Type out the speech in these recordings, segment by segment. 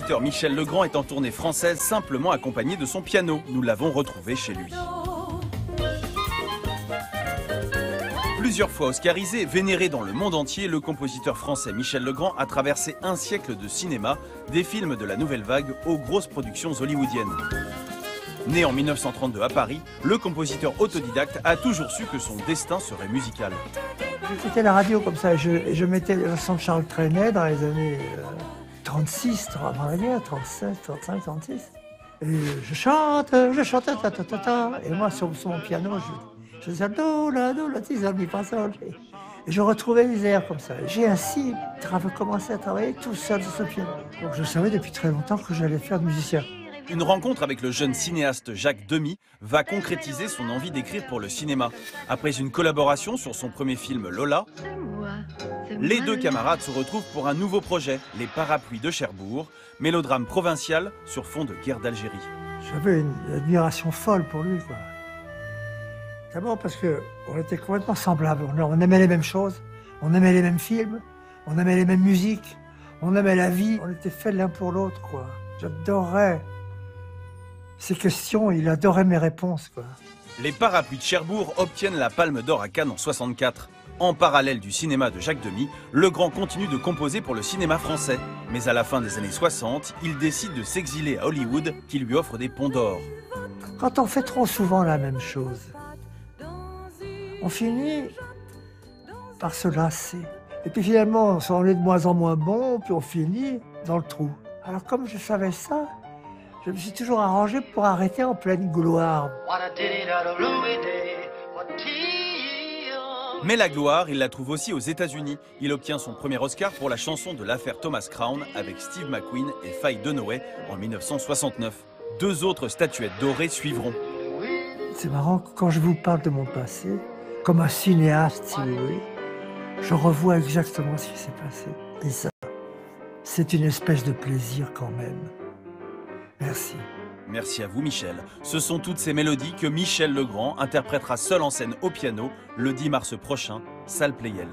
compositeur Michel Legrand est en tournée française simplement accompagné de son piano. Nous l'avons retrouvé chez lui. Plusieurs fois oscarisé, vénéré dans le monde entier, le compositeur français Michel Legrand a traversé un siècle de cinéma, des films de la Nouvelle Vague aux grosses productions hollywoodiennes. Né en 1932 à Paris, le compositeur autodidacte a toujours su que son destin serait musical. J'écoutais la radio comme ça, je mettais le son de Charles Trenet dans les années 36, avant la guerre, 37, 35, 36. Et je chantais, ta ta ta ta. Et moi, sur mon piano, je faisais do, la, ti, sol, mi, fa, sol. Et je retrouvais les airs comme ça. J'ai ainsi commencé à travailler tout seul sur ce piano. Donc je savais depuis très longtemps que j'allais faire de musicien. Une rencontre avec le jeune cinéaste Jacques Demy va concrétiser son envie d'écrire pour le cinéma. Après une collaboration sur son premier film Lola, les deux camarades se retrouvent pour un nouveau projet, Les Parapluies de Cherbourg, mélodrame provincial sur fond de guerre d'Algérie. J'avais une admiration folle pour lui, quoi. D'abord parce qu'on était complètement semblables, on aimait les mêmes choses, on aimait les mêmes films, on aimait les mêmes musiques, on aimait la vie, on était faits l'un pour l'autre, quoi. J'adorais ses questions, il adorait mes réponses, quoi. Les Parapluies de Cherbourg obtiennent la Palme d'Or à Cannes en 1964. En parallèle du cinéma de Jacques Demy, Legrand continue de composer pour le cinéma français. Mais à la fin des années 60, il décide de s'exiler à Hollywood, qui lui offre des ponts d'or. Quand on fait trop souvent la même chose, on finit par se lasser. Et puis finalement, on est de moins en moins bon, puis on finit dans le trou. Alors comme je savais ça, je me suis toujours arrangé pour arrêter en pleine gloire. Mais la gloire, il la trouve aussi aux États-Unis. Il obtient son premier Oscar pour la chanson de l'affaire Thomas Crown avec Steve McQueen et Faye Dunaway en 1969. Deux autres statuettes dorées suivront. C'est marrant, quand je vous parle de mon passé, comme un cinéaste, si vous voulez, je revois exactement ce qui s'est passé. Et ça, c'est une espèce de plaisir quand même. Merci. Merci à vous Michel. Ce sont toutes ces mélodies que Michel Legrand interprétera seul en scène au piano le 10 mars prochain, salle Pleyel.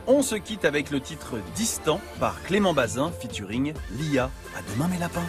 On se quitte avec le titre Distant par Clément Bazin featuring Lia. À demain mes lapins.